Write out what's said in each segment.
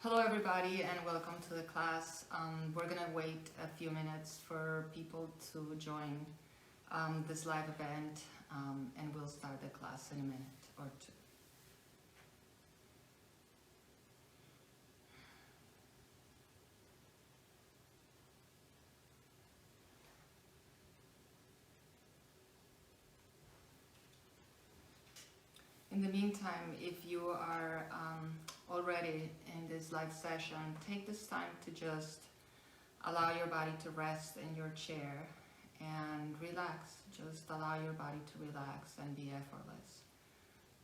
Hello everybody and welcome to the class. We're gonna wait a few minutes for people to join this live event and we'll start the class in a minute or two. In the meantime, if you are already in this live session, take this time to just allow your body to rest in your chair and relax. Just allow your body to relax and be effortless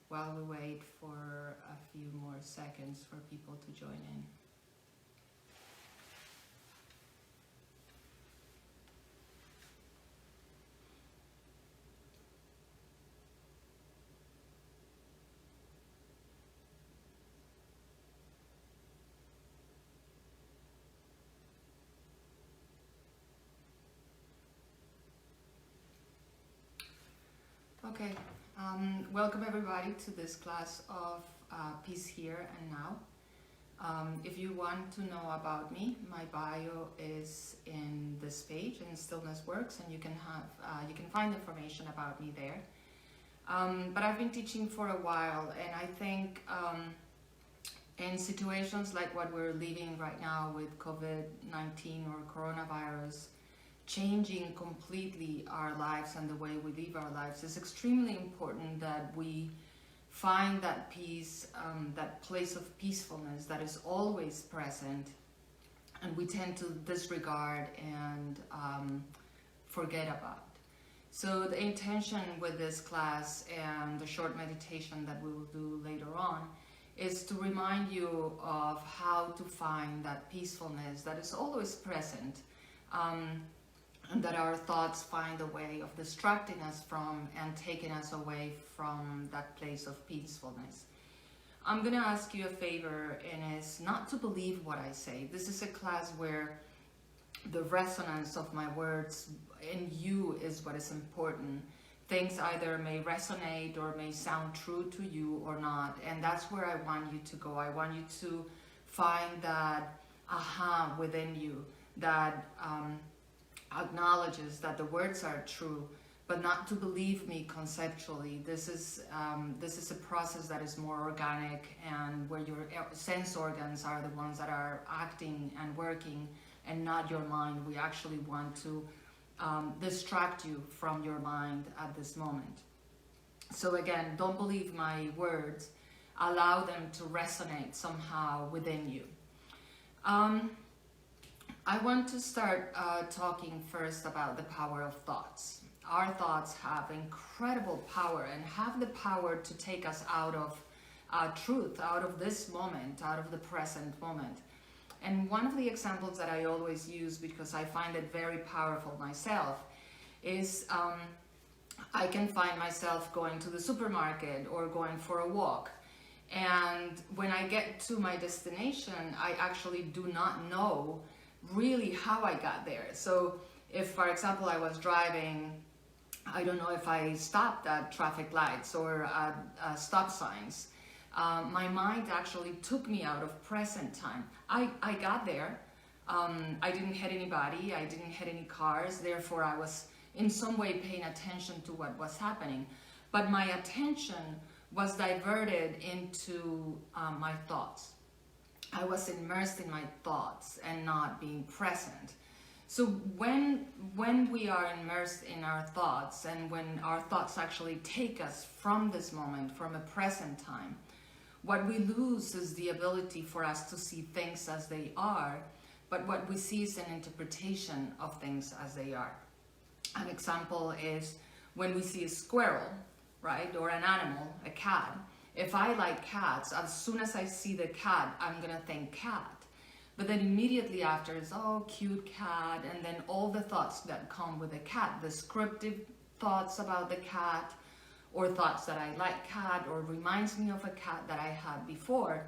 while we wait for a few more seconds for people to join in. Okay, welcome everybody to this class of Peace Here and Now. If you want to know about me, my bio is in this page in Stillness Works, and you can find information about me there. But I've been teaching for a while, and I think in situations like what we're living right now with COVID-19 or coronavirus, changing completely our lives and the way we live our lives, is extremely important that we find that peace, that place of peacefulness that is always present, and we tend to disregard and forget about. So the intention with this class and the short meditation that we will do later on is to remind you of how to find that peacefulness that is always present, and that our thoughts find a way of distracting us from and taking us away from that place of peacefulness. I'm gonna ask you a favor, and it's not to believe what I say. This is a class where the resonance of my words in you is what is important. Things either may resonate or may sound true to you or not, and that's where I want you to go. I want you to find that aha within you that acknowledges that the words are true, but not to believe me conceptually. This is a process that is more organic, and where your sense organs are the ones that are acting and working, and not your mind. We actually want to distract you from your mind at this moment. So again, don't believe my words. Allow them to resonate somehow within you. I want to start talking first about the power of thoughts. Our thoughts have incredible power and have the power to take us out of truth, out of this moment, out of the present moment. And one of the examples that I always use, because I find it very powerful myself, is I can find myself going to the supermarket or going for a walk. And when I get to my destination, I actually do not know really how I got there. So if, for example, I was driving, I don't know if I stopped at traffic lights or at stop signs. My mind actually took me out of present time. I got there. I didn't hit anybody. I didn't hit any cars. Therefore, I was in some way paying attention to what was happening. But my attention was diverted into my thoughts. I was immersed in my thoughts and not being present. So when we are immersed in our thoughts, and when our thoughts actually take us from this moment, from a present time, what we lose is the ability for us to see things as they are, but what we see is an interpretation of things as they are. An example is when we see a squirrel, right, or an animal, a cat. If I like cats, as soon as I see the cat, I'm gonna think cat. But then immediately after is, oh, cute cat, and then all the thoughts that come with the cat, descriptive thoughts about the cat, or thoughts that I like cat, or reminds me of a cat that I had before.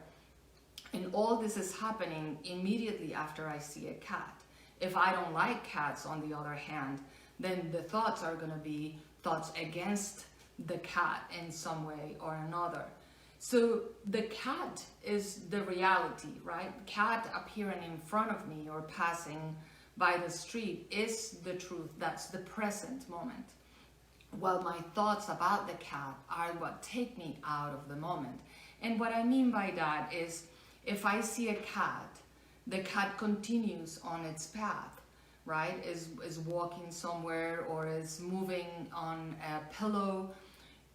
And all this is happening immediately after I see a cat. If I don't like cats, on the other hand, then the thoughts are gonna be thoughts against the cat in some way or another. So the cat is the reality, right? Cat appearing in front of me or passing by the street is the truth. That's the present moment. Well, my thoughts about the cat are what take me out of the moment. And what I mean by that is, if I see a cat, the cat continues on its path, right? Is walking somewhere or is moving on a pillow.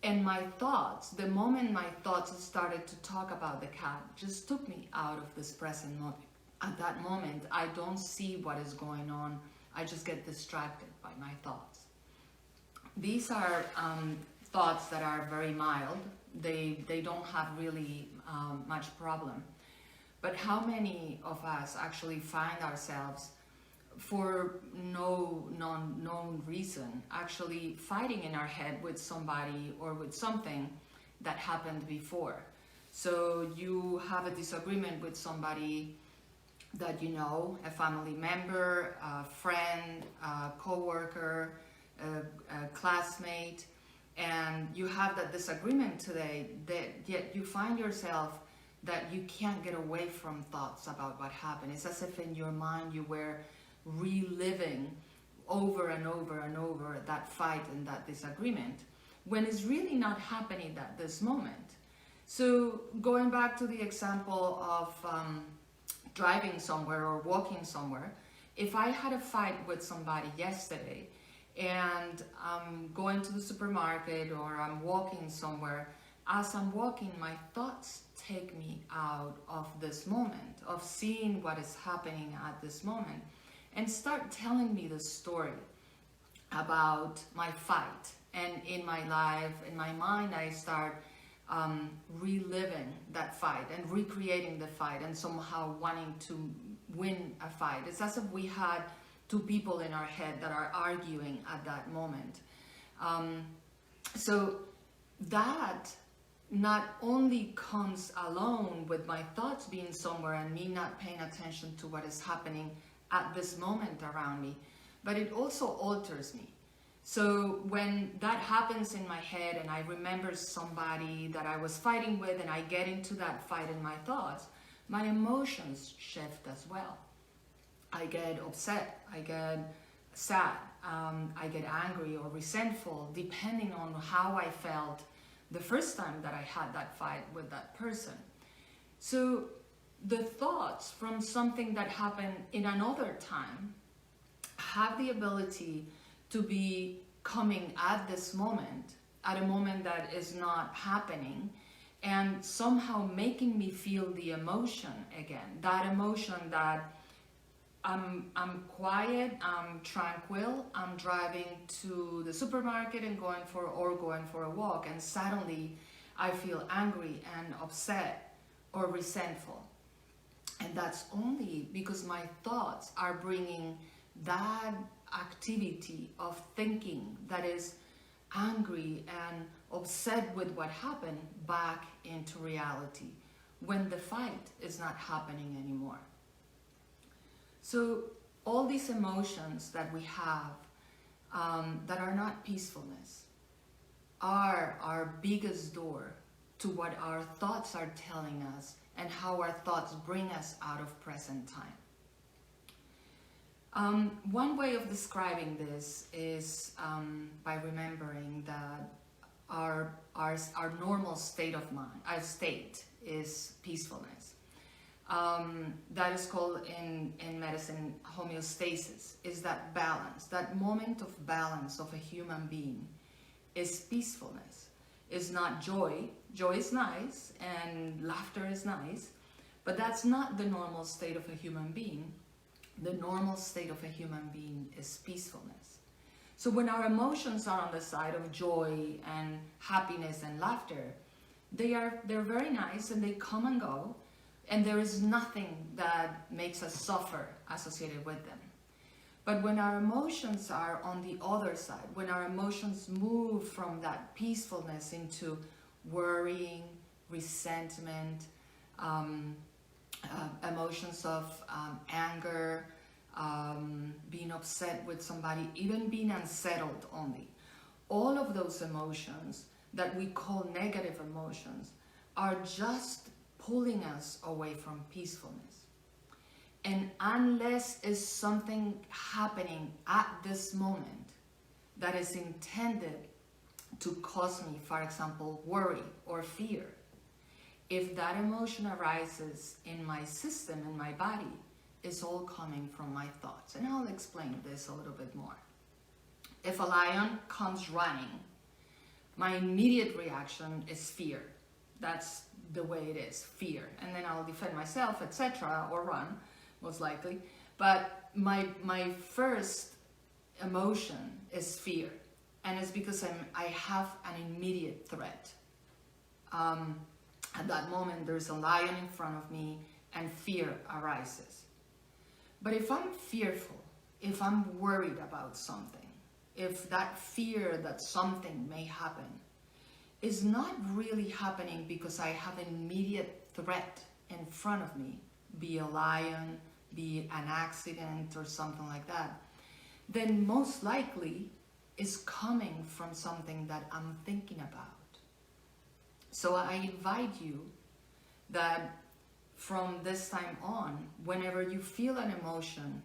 And my thoughts, the moment my thoughts started to talk about the cat, just took me out of this present moment. At that moment, I don't see what is going on. I just get distracted by my thoughts. These are thoughts that are very mild. They don't have really much problem. But how many of us actually find ourselves, for no known reason, actually fighting in our head with somebody or with something that happened before? So you have a disagreement with somebody that you know, a family member, a friend, a co-worker, a classmate, and you have that disagreement today, that yet you find yourself that you can't get away from thoughts about what happened. It's as if in your mind you were reliving over and over and over that fight and that disagreement, when it's really not happening at this moment. So going back to the example of driving somewhere or walking somewhere, if I had a fight with somebody yesterday and I'm going to the supermarket or I'm walking somewhere, as I'm walking, my thoughts take me out of this moment, of seeing what is happening at this moment, and start telling me the story about my fight. And in my life, in my mind, I start reliving that fight and recreating the fight and somehow wanting to win a fight. It's as if we had two people in our head that are arguing at that moment. So that not only comes alone with my thoughts being somewhere and me not paying attention to what is happening at this moment around me, but it also alters me. So when that happens in my head and I remember somebody that I was fighting with and I get into that fight in my thoughts, my emotions shift as well. I get upset, I get sad, I get angry or resentful, depending on how I felt the first time that I had that fight with that person. So the thoughts from something that happened in another time have the ability to be coming at this moment, at a moment that is not happening, and somehow making me feel the emotion again. That emotion that I'm quiet, I'm tranquil, I'm driving to the supermarket and going for a walk, and suddenly I feel angry and upset or resentful. And that's only because my thoughts are bringing that activity of thinking that is angry and upset with what happened back into reality when the fight is not happening anymore. So all these emotions that we have that are not peacefulness are our biggest door to what our thoughts are telling us and how our thoughts bring us out of present time. One way of describing this is by remembering that our normal state of mind, our state is peacefulness. That is called in medicine homeostasis, is that balance, that moment of balance of a human being is peacefulness, is not joy. Joy is nice and laughter is nice, but that's not the normal state of a human being. The normal state of a human being is peacefulness. So when our emotions are on the side of joy and happiness and laughter, they're very nice and they come and go, and there is nothing that makes us suffer associated with them. But when our emotions are on the other side, when our emotions move from that peacefulness into worrying, resentment, emotions of anger, being upset with somebody, even being unsettled only. All of those emotions that we call negative emotions are just pulling us away from peacefulness. And unless is something happening at this moment that is intended to cause me, for example, worry or fear, if that emotion arises in my system, in my body, it's all coming from my thoughts. And I'll explain this a little bit more. If a lion comes running, my immediate reaction is fear. That's the way it is, fear. And then I'll defend myself, etc., or run, most likely. But my first emotion is fear. And it's because I have an immediate threat. At that moment, there's a lion in front of me and fear arises. But if I'm fearful, if I'm worried about something, if that fear that something may happen is not really happening because I have an immediate threat in front of me, be a lion, be an accident or something like that, then most likely is coming from something that I'm thinking about. So I invite you that from this time on, whenever you feel an emotion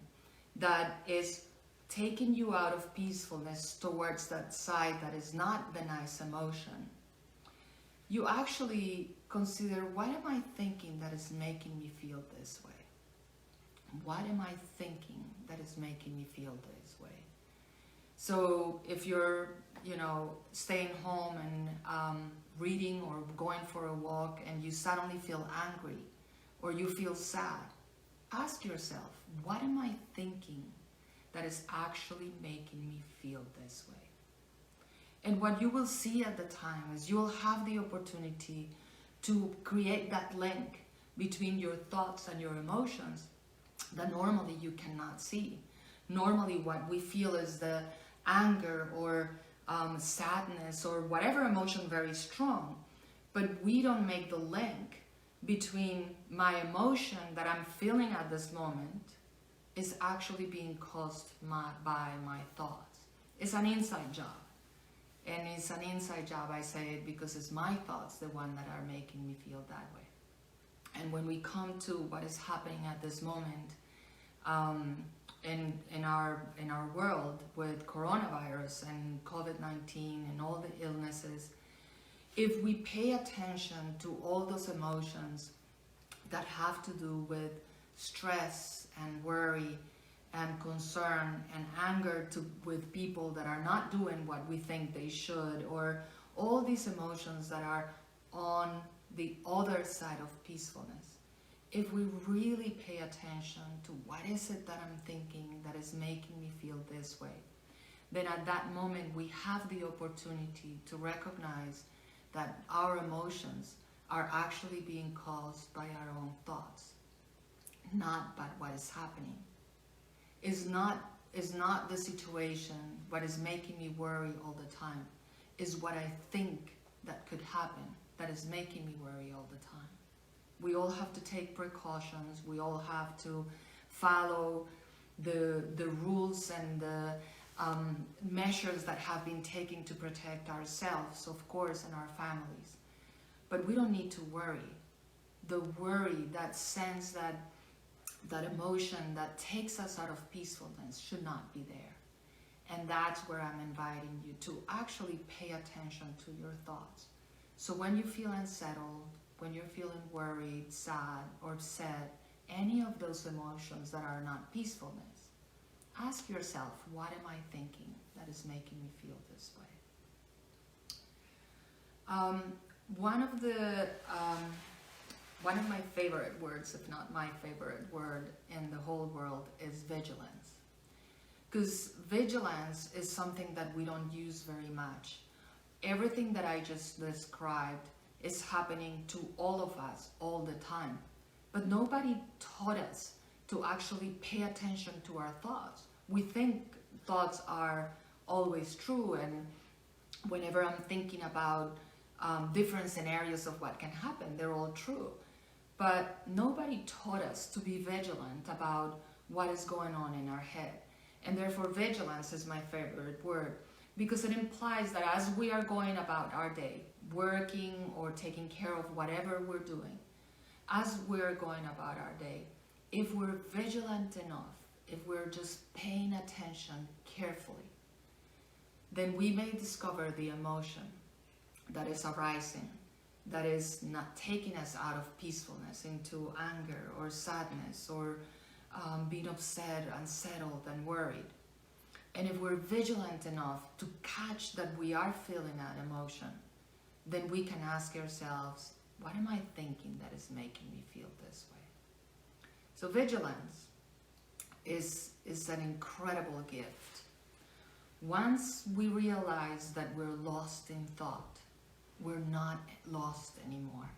that is taking you out of peacefulness towards that side that is not the nice emotion, you actually consider, what am I thinking that is making me feel this way? What am I thinking that is making me feel this way? So if you're, staying home and reading or going for a walk and you suddenly feel angry or you feel sad, ask yourself, what am I thinking that is actually making me feel this way? And what you will see at the time is you will have the opportunity to create that link between your thoughts and your emotions that normally you cannot see. Normally what we feel is the anger or sadness or whatever emotion very strong, but we don't make the link between my emotion that I'm feeling at this moment is actually being caused by my thoughts. It's an inside job. And it's an inside job, I say it because it's my thoughts, the one that are making me feel that way. And when we come to what is happening at this moment in our world with coronavirus and COVID-19 and all the illnesses, if we pay attention to all those emotions that have to do with stress and worry and concern and anger with people that are not doing what we think they should, or all these emotions that are on the other side of peacefulness, if we really pay attention to what is it that I'm thinking that is making me feel this way, then at that moment we have the opportunity to recognize that our emotions are actually being caused by our own thoughts, not by what is happening. Is not the situation what is making me worry all the time. Is what I think that could happen that is making me worry all the time. We all have to take precautions. We all have to follow the rules and the measures that have been taken to protect ourselves, of course, and our families. But we don't need to worry. The worry, that sense, that emotion that takes us out of peacefulness should not be there. And that's where I'm inviting you to actually pay attention to your thoughts. So when you feel unsettled, when you're feeling worried, sad, or upset, any of those emotions that are not peacefulness, ask yourself, what am I thinking that is making me feel this way? One of my favorite words, if not my favorite word in the whole world, is vigilance. Because vigilance is something that we don't use very much. Everything that I just described is happening to all of us all the time. But nobody taught us to actually pay attention to our thoughts. We think thoughts are always true, and whenever I'm thinking about different scenarios of what can happen, they're all true. But nobody taught us to be vigilant about what is going on in our head. And therefore vigilance is my favorite word, because it implies that as we are going about our day, working or taking care of whatever we're doing, as we're going about our day, if we're vigilant enough, if we're just paying attention carefully, then we may discover the emotion that is arising, that is not taking us out of peacefulness into anger or sadness or being upset, unsettled, and worried. And if we're vigilant enough to catch that we are feeling that emotion, then we can ask ourselves, what am I thinking that is making me feel this way? So vigilance is an incredible gift. Once we realize that we're lost in thought, we're not lost anymore.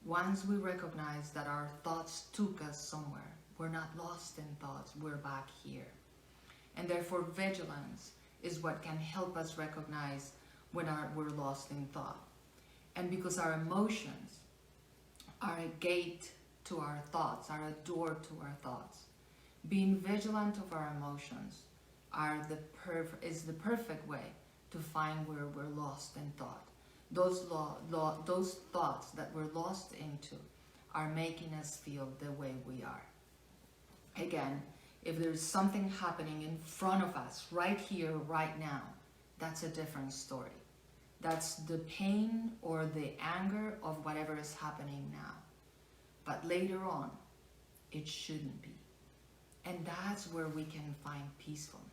Once we recognize that our thoughts took us somewhere, we're not lost in thoughts, we're back here. And therefore vigilance is what can help us recognize when we're lost in thought. And because our emotions are a gate to our thoughts, are a door to our thoughts, being vigilant of our emotions is the perfect way to find where we're lost in thought. Those thoughts that we're lost into are making us feel the way we are. Again, if there's something happening in front of us, right here, right now, that's a different story. That's the pain or the anger of whatever is happening now. But later on, it shouldn't be. And that's where we can find peacefulness.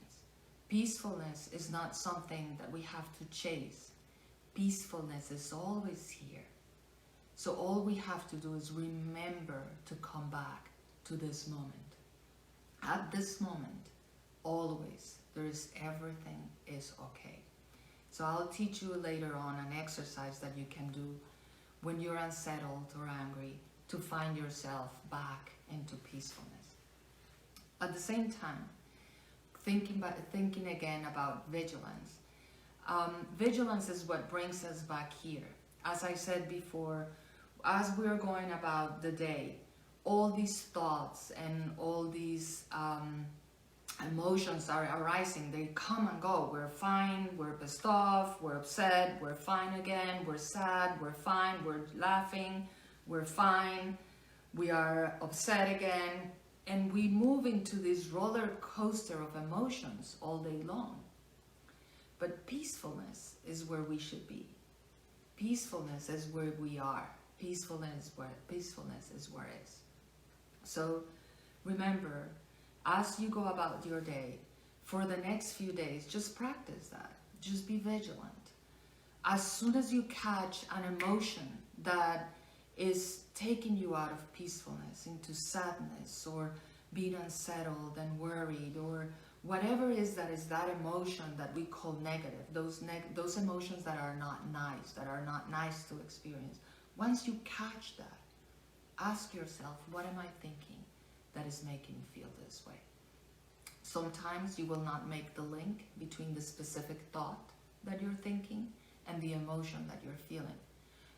Peacefulness is not something that we have to chase. Peacefulness is always here. So all we have to do is remember to come back to this moment. At this moment, always, everything is okay. So I'll teach you later on an exercise that you can do when you're unsettled or angry to find yourself back into peacefulness. At the same time, thinking again about vigilance. Vigilance is what brings us back here. As I said before, as we're going about the day, all these thoughts and all these emotions are arising. They come and go. We're fine, we're pissed off, we're upset, we're fine again, we're sad, we're fine, we're laughing, we're fine, we are upset again. And we move into this roller coaster of emotions all day long. But peacefulness is where we should be. Peacefulness is where we are. Peacefulness is where it is. So remember, as you go about your day, for the next few days, just practice that. Just be vigilant. As soon as you catch an emotion that is taking you out of peacefulness into sadness or being unsettled and worried or whatever is that emotion that we call negative, those emotions that are not nice to experience. Once you catch that, ask yourself, what am I thinking that is making me feel this way? Sometimes you will not make the link between the specific thought that you're thinking and the emotion that you're feeling.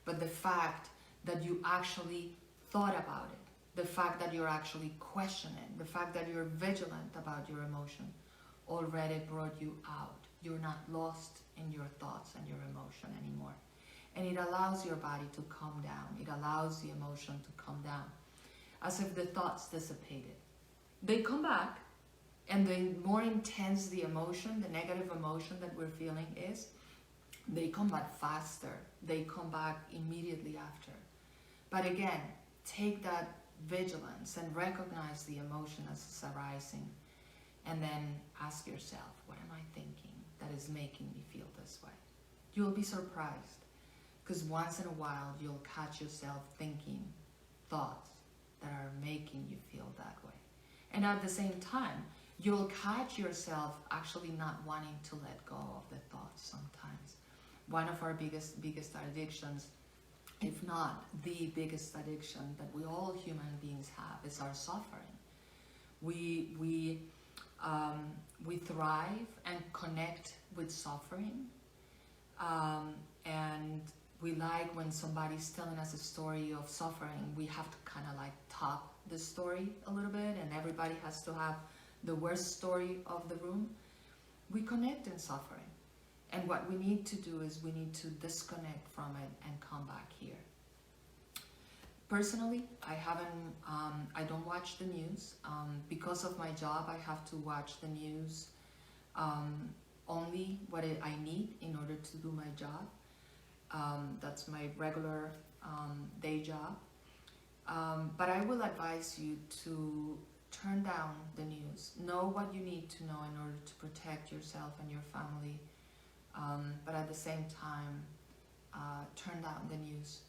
But the fact that you actually thought about it, the fact that you're actually questioning it, the fact that you're vigilant about your emotion already brought you out. You're not lost in your thoughts and your emotion anymore. And it allows your body to calm down. It allows the emotion to calm down, as if the thoughts dissipated. They come back, and the more intense the emotion, the negative emotion that we're feeling is, they come back faster. They come back immediately after. But again, take that vigilance and recognize the emotion as it's arising, and then ask yourself, what am I thinking that is making me feel this way? You'll be surprised. Because once in a while, you'll catch yourself thinking thoughts that are making you feel that way. And at the same time, you'll catch yourself actually not wanting to let go of the thoughts sometimes. One of our biggest addictions, if not the biggest addiction that we all human beings have, is our suffering. We thrive and connect with suffering. And we like when somebody's telling us a story of suffering, we have to kind of like top the story a little bit, and everybody has to have the worst story of the room. We connect in suffering. And what we need to do is we need to disconnect from it and come back here. Personally, I don't watch the news. Because of my job, I have to watch the news only what I need in order to do my job. That's my regular day job. But I will advise you to turn down the news. Know what you need to know in order to protect yourself and your family. But at the same time, turn down the news.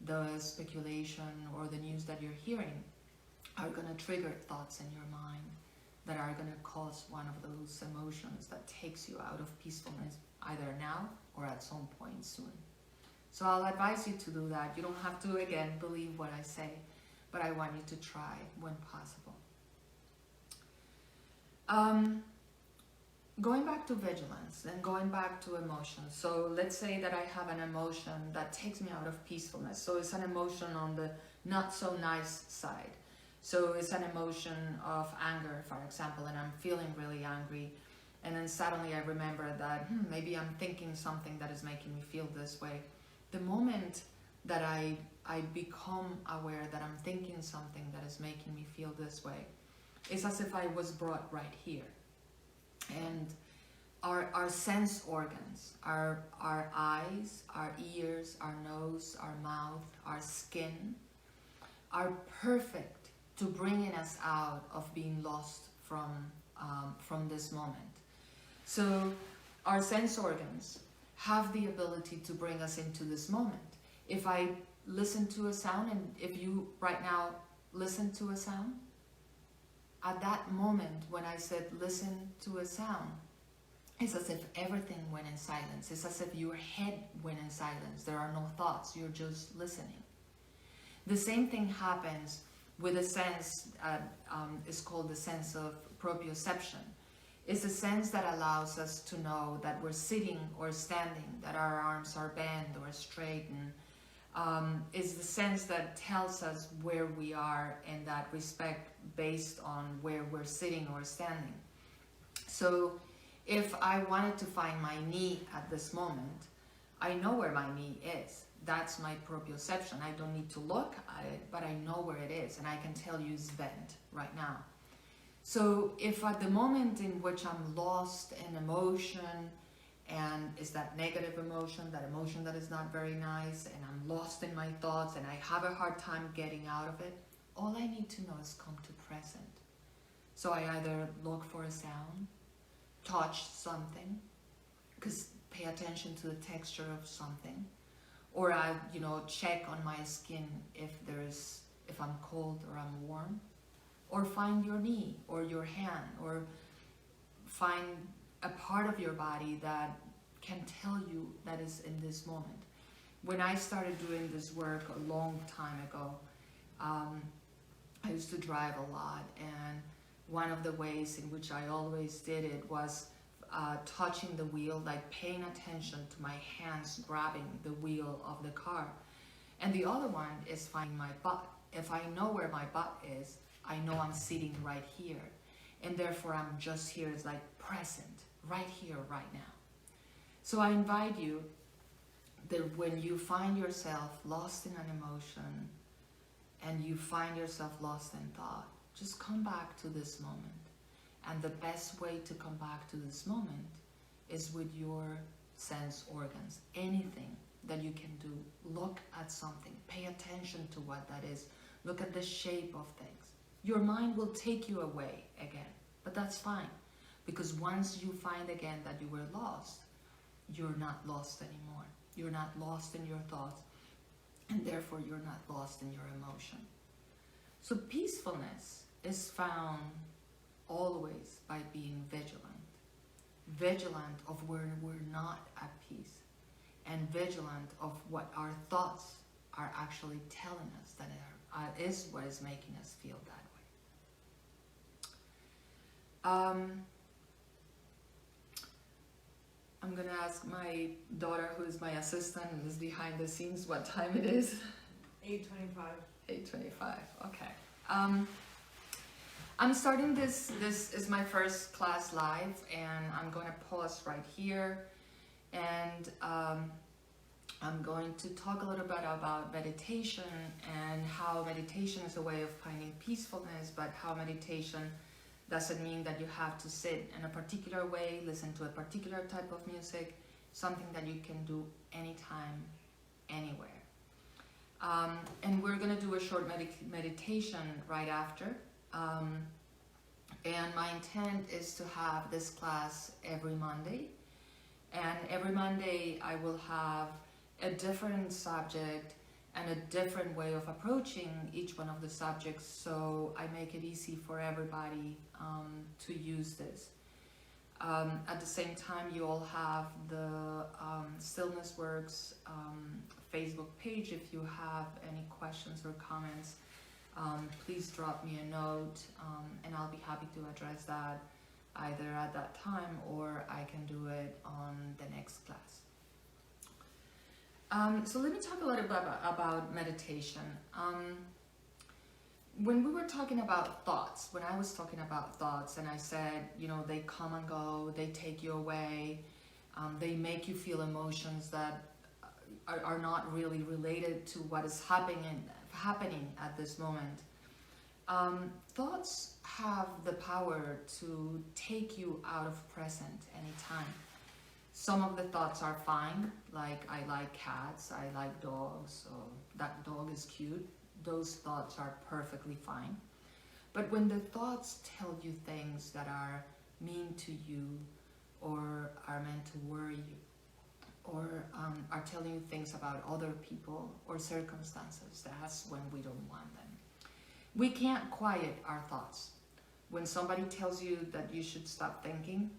The speculation or the news that you're hearing are going to trigger thoughts in your mind that are going to cause one of those emotions that takes you out of peacefulness, either now or at some point soon. So I'll advise you to do that. You don't have to, again, believe what I say, but I want you to try when possible. Going back to vigilance and going back to emotions. So let's say that I have an emotion that takes me out of peacefulness. So it's an emotion on the not so nice side. So it's an emotion of anger, for example, and I'm feeling really angry. And then suddenly I remember that maybe I'm thinking something that is making me feel this way. The moment that I become aware that I'm thinking something that is making me feel this way, it's as if I was brought right here. And our sense organs, our eyes, our ears, our nose, our mouth, our skin, are perfect to bringing us out of being lost from this moment. So our sense organs have the ability to bring us into this moment. If I listen to a sound, and if you right now listen to a sound, at that moment when I said listen to a sound, it's as if everything went in silence. It's as if your head went in silence. There are no thoughts. You're just listening. The same thing happens with a sense, it's called the sense of proprioception. It's a sense that allows us to know that we're sitting or standing, that our arms are bent or straightened. Is the sense that tells us where we are in that respect based on where we're sitting or standing. So if I wanted to find my knee at this moment, I know where my knee is. That's my proprioception. I don't need to look at it, but I know where it is, and I can tell you it's bent right now. So if at the moment in which I'm lost in emotion, and is that negative emotion, that emotion that is not very nice, and I'm lost in my thoughts and I have a hard time getting out of it, all I need to know is come to present. So I either look for a sound, touch something, because pay attention to the texture of something, or I, check on my skin if I'm cold or I'm warm, or find your knee or your hand, or find a part of your body that can tell you that is in this moment. When I started doing this work a long time ago, I used to drive a lot, and one of the ways in which I always did it was touching the wheel, like paying attention to my hands grabbing the wheel of the car. And the other one is finding my butt. If I know where my butt is, I know I'm sitting right here. And therefore I'm just here, it's like present, right here, right now. So I invite you that when you find yourself lost in an emotion and you find yourself lost in thought, just come back to this moment. And the best way to come back to this moment is with your sense organs. Anything that you can do, look at something, pay attention to what that is, look at the shape of things. Your mind will take you away again, but that's fine, because once you find again that you were lost, you're not lost anymore. You're not lost in your thoughts, and therefore you're not lost in your emotion. So peacefulness is found always by being vigilant. Vigilant of where we're not at peace, and vigilant of what our thoughts are actually telling us that is what is making us feel that way. I'm gonna ask my daughter, who is my assistant and is behind the scenes, what time it is. 8:25. 8:25. Okay. I'm starting this is my first class live, and I'm going to pause right here, And I'm going to talk a little bit about meditation and how meditation is a way of finding peacefulness, but how meditation doesn't mean that you have to sit in a particular way, listen to a particular type of music, something that you can do anytime, anywhere. And we're going to do a short meditation right after. And my intent is to have this class every Monday. And every Monday I will have a different subject and a different way of approaching each one of the subjects, so I make it easy for everybody to use this. At the same time, you all have the Stillness Works Facebook page. If you have any questions or comments, please drop me a note, and I'll be happy to address that either at that time or I can do it on the next class. So let me talk a little bit about meditation. When we were talking about thoughts, when I was talking about thoughts and I said, you know, they come and go, they take you away, they make you feel emotions that are not really related to what is happening at this moment. Thoughts have the power to take you out of present anytime. Some of the thoughts are fine, like I like cats, I like dogs, or that dog is cute. Those thoughts are perfectly fine. But when the thoughts tell you things that are mean to you, or are meant to worry you, or are telling you things about other people or circumstances, that's when we don't want them. We can't quiet our thoughts. When somebody tells you that you should stop thinking,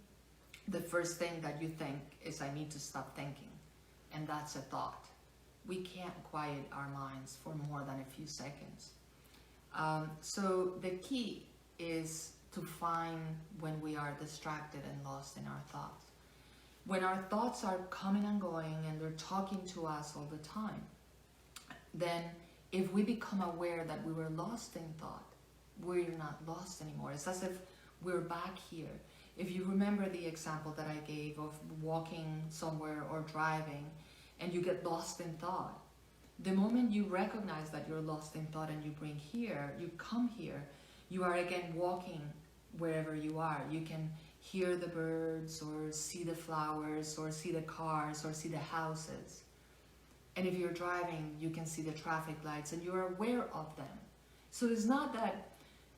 the first thing that you think is, I need to stop thinking. And that's a thought. We can't quiet our minds for more than a few seconds. So the key is to find when we are distracted and lost in our thoughts. When our thoughts are coming and going and they're talking to us all the time, then if we become aware that we were lost in thought, we're not lost anymore. It's as if we're back here. If you remember the example that I gave of walking somewhere or driving and you get lost in thought, the moment you recognize that you're lost in thought and you come here, you are again walking wherever you are. You can hear the birds or see the flowers or see the cars or see the houses. And if you're driving, you can see the traffic lights and you're aware of them. So it's not that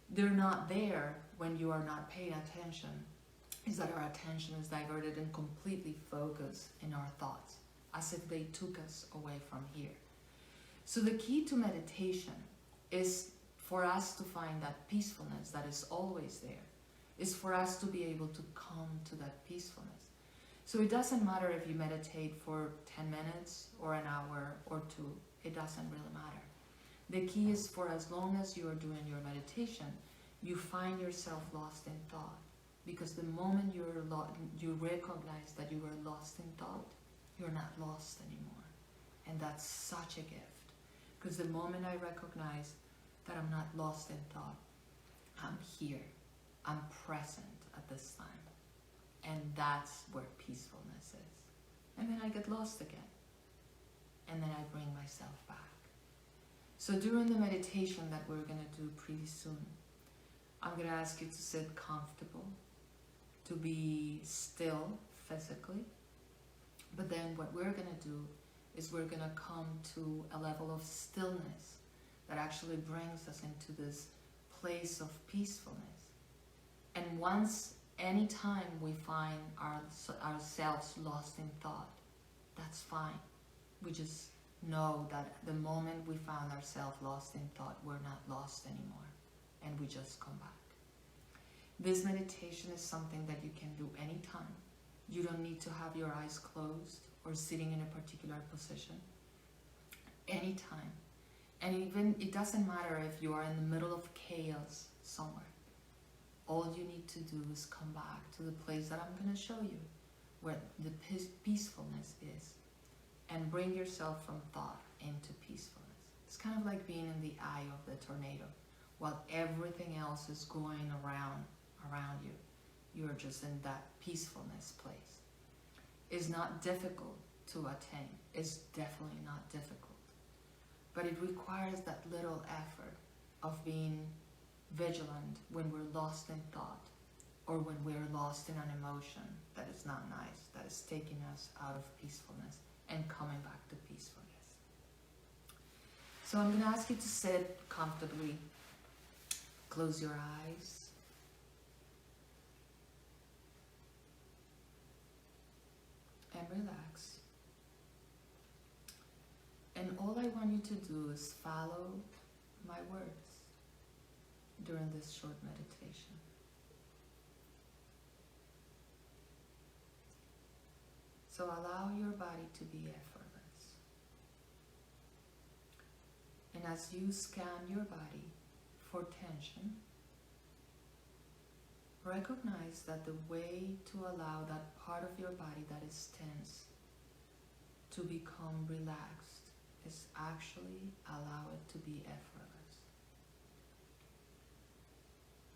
they're not there when you are not paying attention. Is that our attention is diverted and completely focused in our thoughts, as if they took us away from here. So the key to meditation is for us to find that peacefulness that is always there, is for us to be able to come to that peacefulness. So it doesn't matter if you meditate for 10 minutes or an hour or 2, it doesn't really matter. The key is for as long as you are doing your meditation, you find yourself lost in thought. Because the moment you recognize that you were lost in thought, you're not lost anymore. And that's such a gift. Because the moment I recognize that I'm not lost in thought, I'm here. I'm present at this time. And that's where peacefulness is. And then I get lost again. And then I bring myself back. So during the meditation that we're going to do pretty soon, I'm going to ask you to sit comfortable, to be still physically. But then what we're going to do is we're going to come to a level of stillness that actually brings us into this place of peacefulness. And anytime we find ourselves lost in thought, that's fine. We just know that the moment we found ourselves lost in thought, we're not lost anymore. And we just come back. This meditation is something that you can do anytime. You don't need to have your eyes closed or sitting in a particular position. Anytime. And even it doesn't matter if you are in the middle of chaos somewhere. All you need to do is come back to the place that I'm going to show you, where the peacefulness is, and bring yourself from thought into peacefulness. It's kind of like being in the eye of the tornado. While everything else is going around you, you're just in that peacefulness place. is not difficult to attain. It's definitely not difficult. But it requires that little effort of being vigilant when we're lost in thought, or when we're lost in an emotion that is not nice, that is taking us out of peacefulness and coming back to peacefulness. So I'm going to ask you to sit comfortably, close your eyes, and relax. And all I want you to do is follow my words during this short meditation. So allow your body to be effortless. And as you scan your body for tension, recognize that the way to allow that part of your body that is tense to become relaxed is actually allow it to be effortless.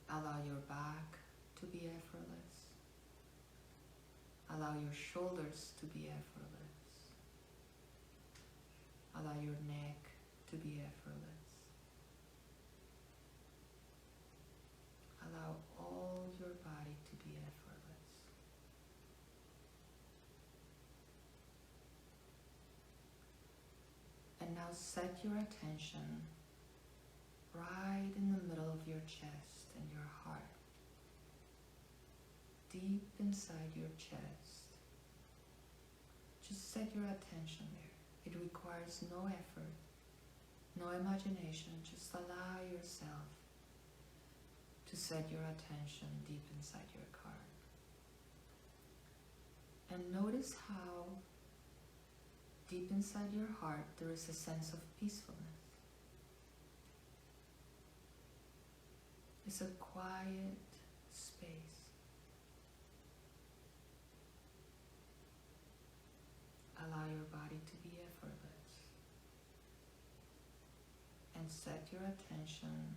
Allow your back to be effortless. Allow your shoulders to be effortless. Allow your neck to be effortless. Allow all your body to be effortless. And now set your attention right in the middle of your chest and your heart. Deep inside your chest. Just set your attention there. It requires no effort, no imagination. Just allow yourself to set your attention deep inside your heart. And notice how deep inside your heart there is a sense of peacefulness. It's a quiet space. Allow your body to be effortless. And set your attention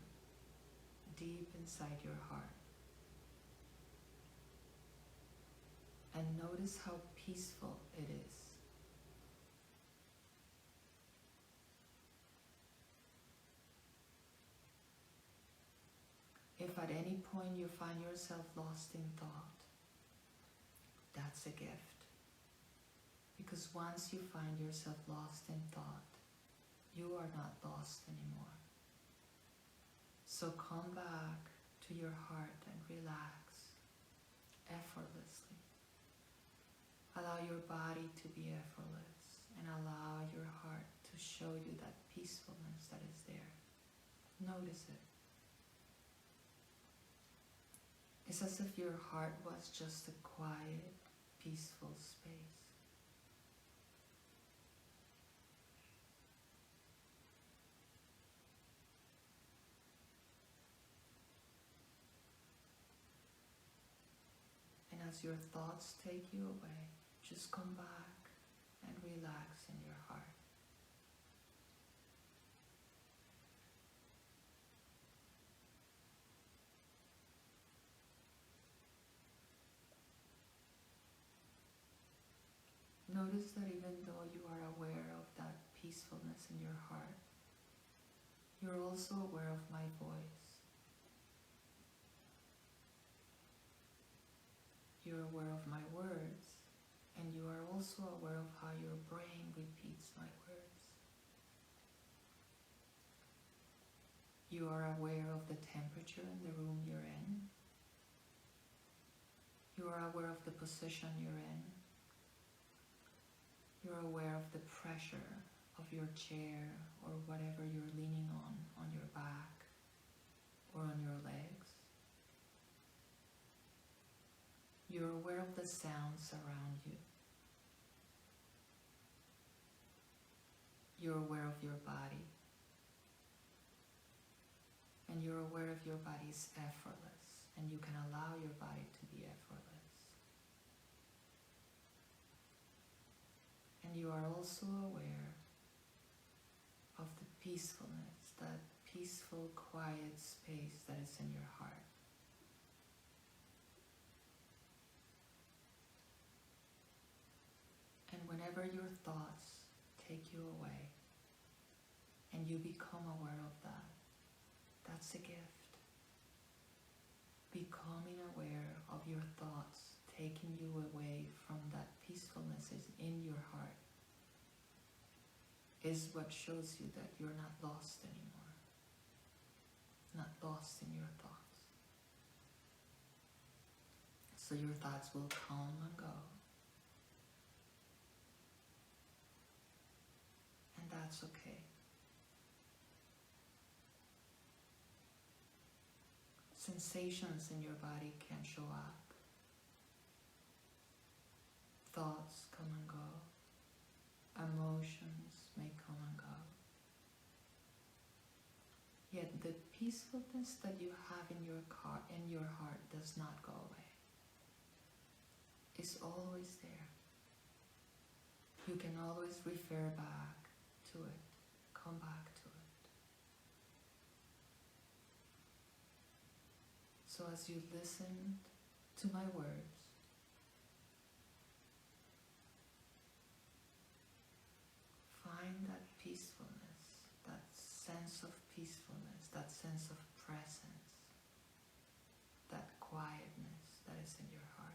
deep inside your heart. And notice how peaceful it is. If at any point you find yourself lost in thought, that's a gift. Because once you find yourself lost in thought, you are not lost anymore. So come back to your heart and relax effortlessly. Allow your body to be effortless and allow your heart to show you that peacefulness that is there. Notice it. It's as if your heart was just a quiet, peaceful space. And as your thoughts take you away, just come back and relax in your heart. Notice that even though you are aware of that peacefulness in your heart, you're also aware of my voice. You're aware of my words, and you are also aware of how your brain repeats my words. You are aware of the temperature in the room you're in. You are aware of the position you're in. You're aware of the pressure of your chair or whatever you're leaning on your back or on your legs. You're aware of the sounds around you. You're aware of your body. And you're aware of your body's effortless, and you can allow your body to be effortless. And you are also aware of the peacefulness, that peaceful, quiet space that is in your heart. thoughts take you away and you become aware of that, that's a gift. Becoming aware of your thoughts taking you away from that peacefulness is in your heart is what shows you that you're not lost anymore, not lost in your thoughts. So your thoughts will come and go, and that's okay. Sensations in your body can show up. Thoughts come and go. Emotions may come and go. Yet the peacefulness that you have in your heart does not go away. It's always there. You can always refer back to it, come back to it. So as you listen to my words, find that peacefulness, that sense of peacefulness, that sense of presence, that quietness that is in your heart.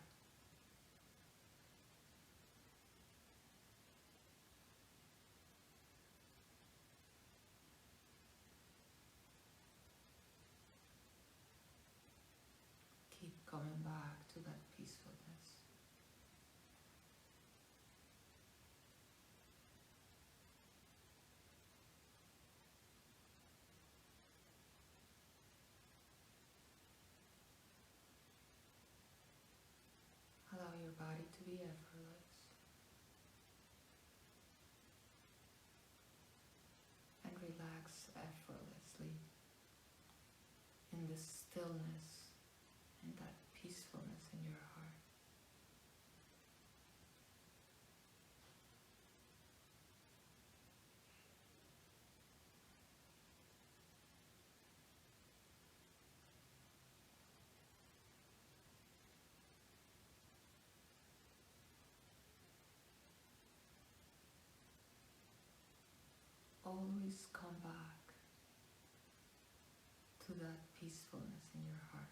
Keep coming back to that peacefulness. Allow your body to be effortless. And relax effortlessly in the stillness and that peacefulness in your heart. Always come back to that peacefulness in your heart.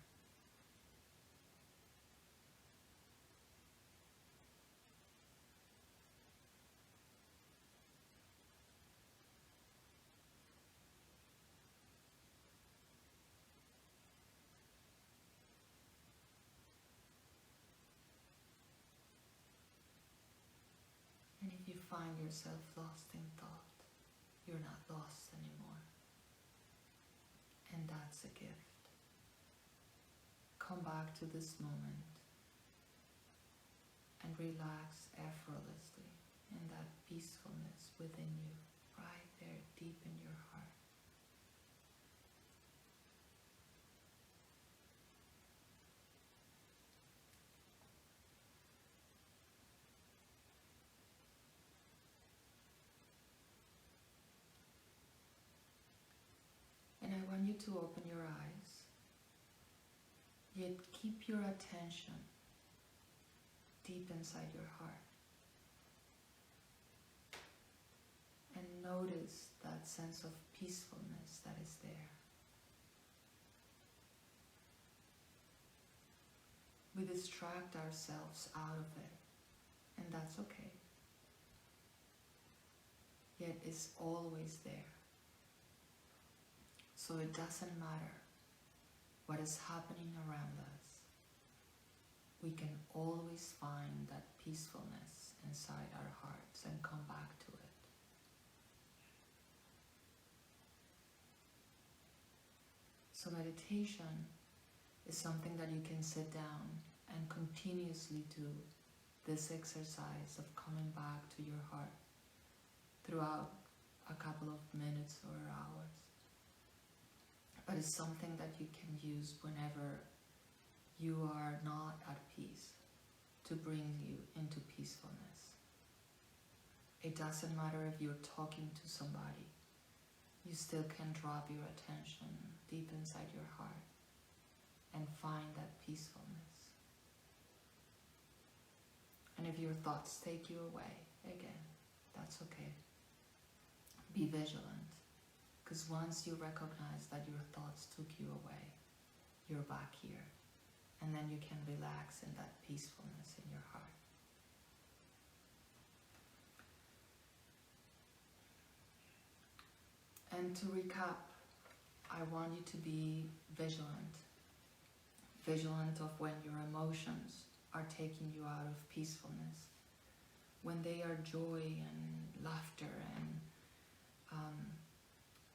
And if you find yourself lost in thought, you're not lost anymore. And that's a gift. Come back to this moment and relax effortlessly in that peacefulness within you, right there deep in your heart. And I want you to open your eyes, yet keep your attention deep inside your heart. And notice that sense of peacefulness that is there. We distract ourselves out of it, and that's okay. Yet it's always there. So it doesn't matter what is happening around us. We can always find that peacefulness inside our hearts and come back to it. So meditation is something that you can sit down and continuously do this exercise of coming back to your heart throughout a couple of minutes or hours. But it's something that you can use whenever you are not at peace to bring you into peacefulness. It doesn't matter if you're talking to somebody. You still can drop your attention deep inside your heart and find that peacefulness. And if your thoughts take you away, again, That's okay. Be vigilant, because once you recognize that your thoughts took you away, you're back here, and then you can relax in that peacefulness in your heart. And to recap, I want you to be vigilant. Vigilant of when your emotions are taking you out of peacefulness. When they are joy and laughter and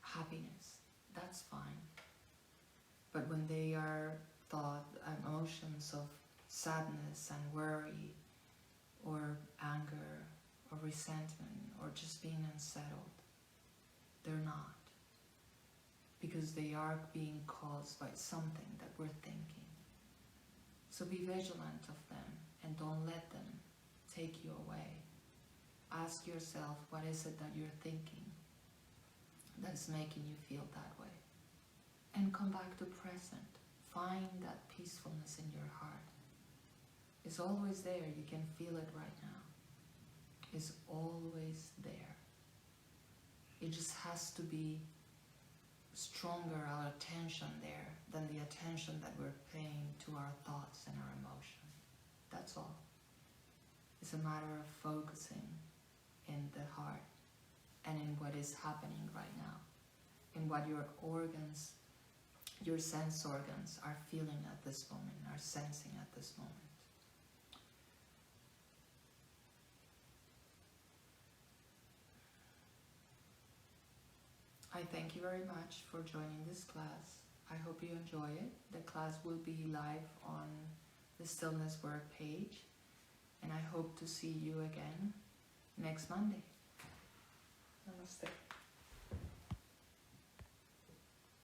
happiness, that's fine. But when they are emotions of sadness and worry, or anger, or resentment, or just being unsettled, they're not. Because they are being caused by something that we're thinking. So be vigilant of them and don't let them take you away. Ask yourself, what is it that you're thinking that's making you feel that way? And come back to present. Find that peacefulness in your heart. It's always there. You can feel it right now. It's always there. It just has to be stronger, our attention there, than the attention that we're paying to our thoughts and our emotion. That's all. It's a matter of focusing in the heart and in what is happening right now, in what your organs, your sense organs are feeling at this moment, are sensing at this moment. I thank you very much for joining this class. I hope you enjoy it. The class will be live on the Stillness Work page, and I hope to see you again next Monday. Namaste.